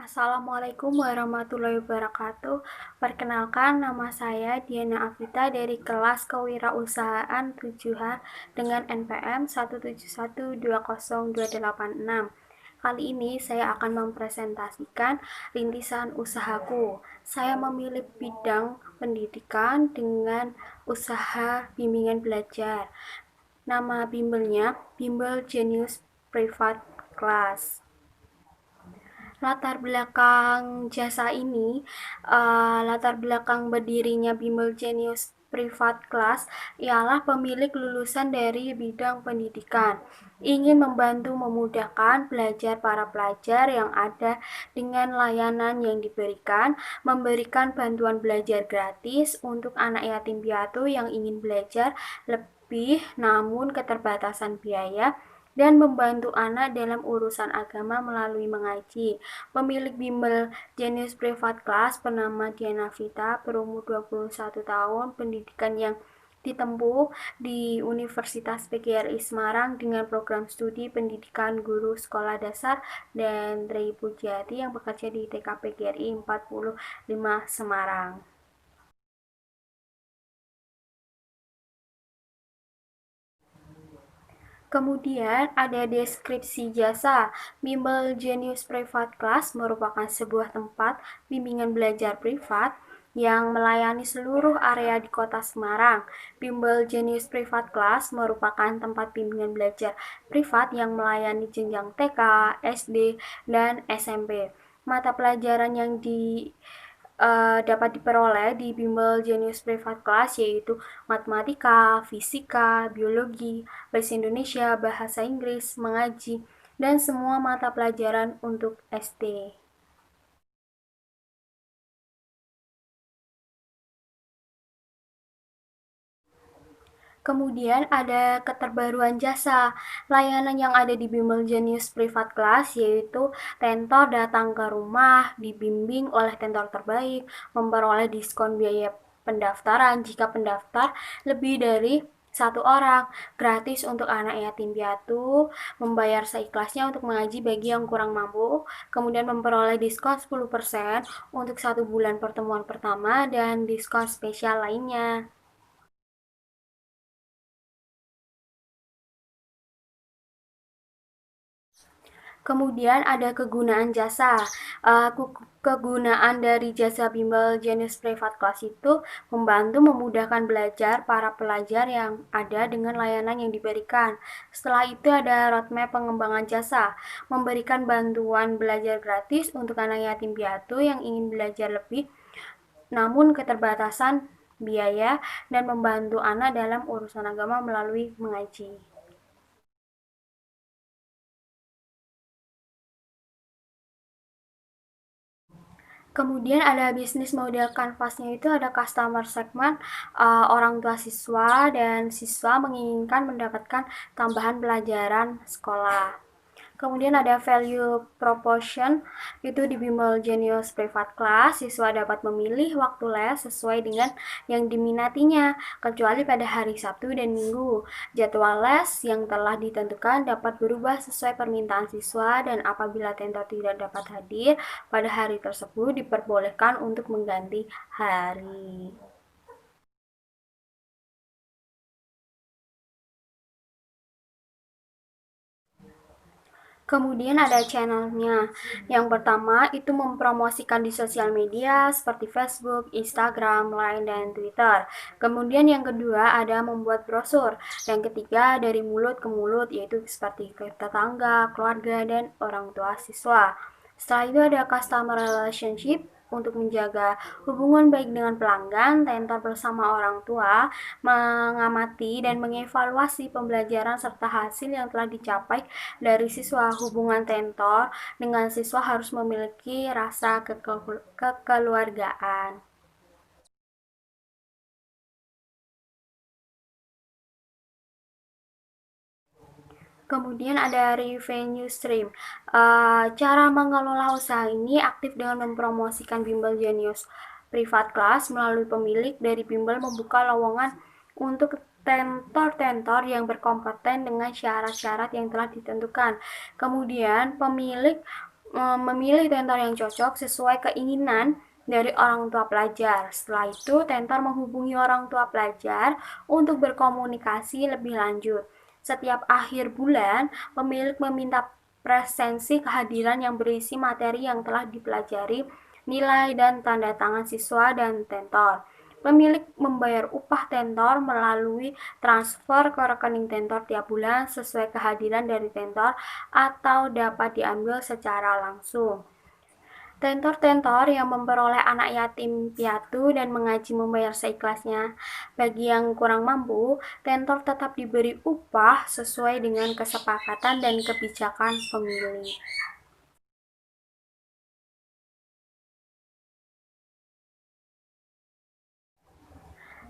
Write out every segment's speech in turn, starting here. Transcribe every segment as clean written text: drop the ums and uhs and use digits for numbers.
Assalamualaikum warahmatullahi wabarakatuh. Perkenalkan, nama saya Diana Afita dari kelas Kewirausahaan 7H dengan NPM 171202886. Kali ini saya akan mempresentasikan rintisan usahaku. Saya memilih bidang pendidikan dengan usaha bimbingan belajar. Nama bimbelnya Bimbel Genius Private Class. Latar belakang jasa ini, latar belakang berdirinya Bimbel Genius Private Class ialah pemilik lulusan dari bidang pendidikan ingin membantu memudahkan belajar para pelajar yang ada dengan layanan yang diberikan, memberikan bantuan belajar gratis untuk anak yatim piatu yang ingin belajar lebih namun keterbatasan biaya, dan membantu anak dalam urusan agama melalui mengaji. Pemilik bimbel Genius Private Class bernama Diana Vita, berumur 21 tahun, pendidikan yang ditempuh di Universitas PGRI Semarang dengan program studi pendidikan guru sekolah dasar, dan Tri Pujiati yang bekerja di TK PGRI 45 Semarang. Kemudian ada deskripsi jasa. Bimbel Genius Private Class merupakan sebuah tempat bimbingan belajar privat yang melayani seluruh area di Kota Semarang. Bimbel Genius Private Class merupakan tempat bimbingan belajar privat yang melayani jenjang TK, SD, dan SMP. Mata pelajaran yang dapat diperoleh di Bimbel Genius Private Class yaitu matematika, fisika, biologi, bahasa Indonesia, bahasa Inggris, mengaji, dan semua mata pelajaran untuk SD. Kemudian ada keterbaruan jasa. Layanan yang ada di Bimbel Genius Private Class yaitu tentor datang ke rumah, dibimbing oleh tentor terbaik, memperoleh diskon biaya pendaftaran jika pendaftar lebih dari satu orang, gratis untuk anak yatim piatu, membayar seikhlasnya untuk mengaji bagi yang kurang mampu, kemudian memperoleh diskon 10% untuk 1 bulan pertemuan pertama, dan diskon spesial lainnya. Kemudian ada kegunaan jasa. Kegunaan dari jasa bimbel Genius Private Class itu membantu memudahkan belajar para pelajar yang ada dengan layanan yang diberikan. Setelah itu ada roadmap pengembangan jasa, memberikan bantuan belajar gratis untuk anak yatim piatu yang ingin belajar lebih namun keterbatasan biaya, dan membantu anak dalam urusan agama melalui mengaji. Kemudian ada bisnis model kanvasnya, itu ada customer segment, orang tua siswa dan siswa menginginkan mendapatkan tambahan pelajaran sekolah. Kemudian ada value proportion, itu di Bimbel Genius Private Class, siswa dapat memilih waktu les sesuai dengan yang diminatinya, kecuali pada hari Sabtu dan Minggu. Jadwal les yang telah ditentukan dapat berubah sesuai permintaan siswa, dan apabila tentor tidak dapat hadir pada hari tersebut diperbolehkan untuk mengganti hari. Kemudian ada channelnya. Yang pertama itu mempromosikan di sosial media seperti Facebook, Instagram, Line, dan Twitter. Kemudian yang kedua ada membuat brosur. Yang ketiga dari mulut ke mulut, yaitu seperti ke tetangga, keluarga, dan orang tua siswa. Setelah itu ada customer relationship, untuk menjaga hubungan baik dengan pelanggan. Tentor bersama orang tua mengamati dan mengevaluasi pembelajaran serta hasil yang telah dicapai dari siswa. Hubungan tentor dengan siswa harus memiliki rasa kekeluargaan. Kemudian ada revenue stream. Cara mengelola usaha ini aktif dengan mempromosikan Bimbel Genius Private Class melalui pemilik dari Bimbel membuka lowongan untuk tentor-tentor yang berkompeten dengan syarat-syarat yang telah ditentukan. Kemudian pemilik memilih tentor yang cocok sesuai keinginan dari orang tua pelajar. Setelah itu, tentor menghubungi orang tua pelajar untuk berkomunikasi lebih lanjut. Setiap akhir bulan, pemilik meminta presensi kehadiran yang berisi materi yang telah dipelajari, nilai dan tanda tangan siswa dan tentor. Pemilik membayar upah tentor melalui transfer ke rekening tentor tiap bulan sesuai kehadiran dari tentor atau dapat diambil secara langsung. Tentor-tentor yang memperoleh anak yatim piatu dan mengaji membayar seikhlasnya. Bagi yang kurang mampu, tentor tetap diberi upah sesuai dengan kesepakatan dan kebijakan pemilik.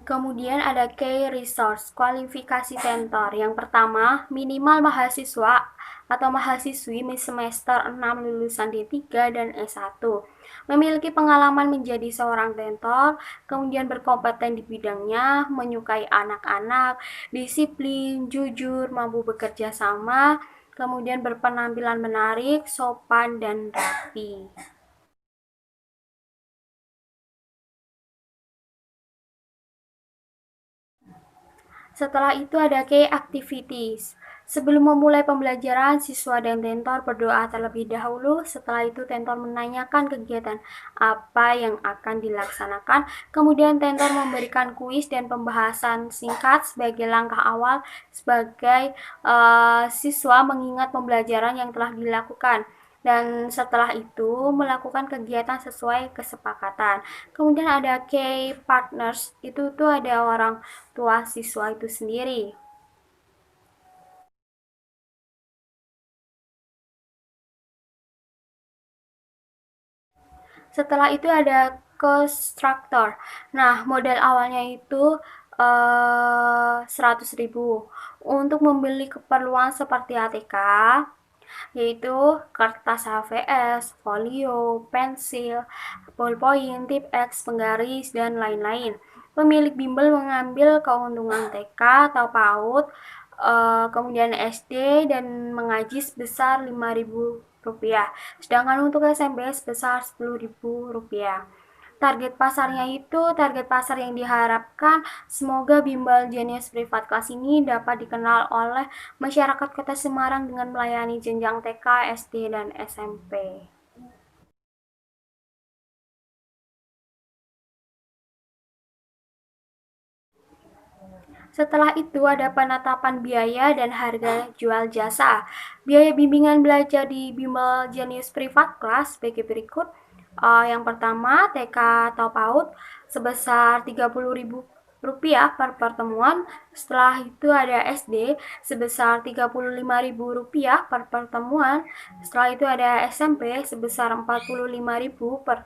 Kemudian ada key resource, kualifikasi tentor. Yang pertama, minimal mahasiswa atau mahasiswi semester 6 lulusan D3 dan S1. Memiliki pengalaman menjadi seorang tentor, kemudian berkompeten di bidangnya, menyukai anak-anak, disiplin, jujur, mampu bekerja sama, kemudian berpenampilan menarik, sopan, dan rapi. Setelah itu ada key activities. Sebelum memulai pembelajaran, siswa dan tentor berdoa terlebih dahulu. Setelah itu tentor menanyakan kegiatan apa yang akan dilaksanakan. Kemudian tentor memberikan kuis dan pembahasan singkat sebagai langkah awal sebagai siswa mengingat pembelajaran yang telah dilakukan. Dan setelah itu melakukan kegiatan sesuai kesepakatan. Kemudian ada key partners, itu tuh ada orang tua siswa itu sendiri. Setelah itu ada constructor. Nah, modal awalnya itu 100.000 untuk membeli keperluan seperti ATK, yaitu kertas HVS, folio, pensil, ballpoint, tip X, penggaris, dan lain-lain. Pemilik bimbel mengambil keuntungan TK atau PAUD, kemudian SD dan mengaji sebesar Rp5.000. Sedangkan untuk SMP sebesar Rp10.000. Target pasar yang diharapkan semoga bimbel Genius Privat Kelas ini dapat dikenal oleh masyarakat Kota Semarang dengan melayani jenjang TK, SD, dan SMP. Setelah itu ada penetapan biaya dan harga jual jasa. Biaya bimbingan belajar di bimbel Genius Privat Kelas bagi berikut. Yang pertama, TK atau PAUD sebesar Rp30.000 per pertemuan. Setelah itu ada SD sebesar Rp35.000 per pertemuan. Setelah itu ada SMP sebesar Rp45.000 per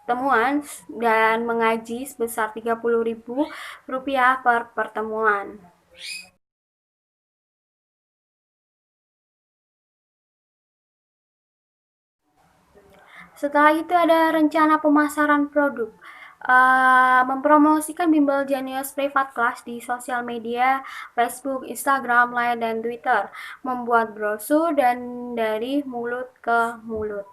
pertemuan dan mengaji sebesar Rp30.000 per pertemuan. Setelah itu ada rencana pemasaran produk. Mempromosikan bimbel Genius Privat Kelas di sosial media, Facebook, Instagram, Line, dan Twitter. Membuat brosur dan dari mulut ke mulut.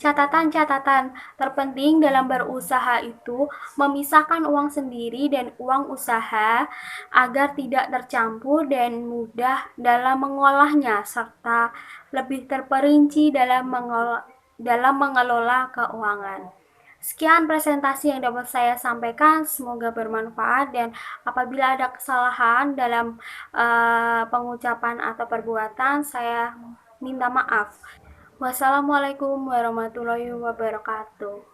Catatan-catatan terpenting dalam berusaha itu memisahkan uang sendiri dan uang usaha agar tidak tercampur dan mudah dalam mengolahnya serta lebih terperinci dalam mengelola keuangan. Sekian presentasi yang dapat saya sampaikan, semoga bermanfaat dan apabila ada kesalahan dalam pengucapan atau perbuatan, saya minta maaf. Wassalamualaikum warahmatullahi wabarakatuh.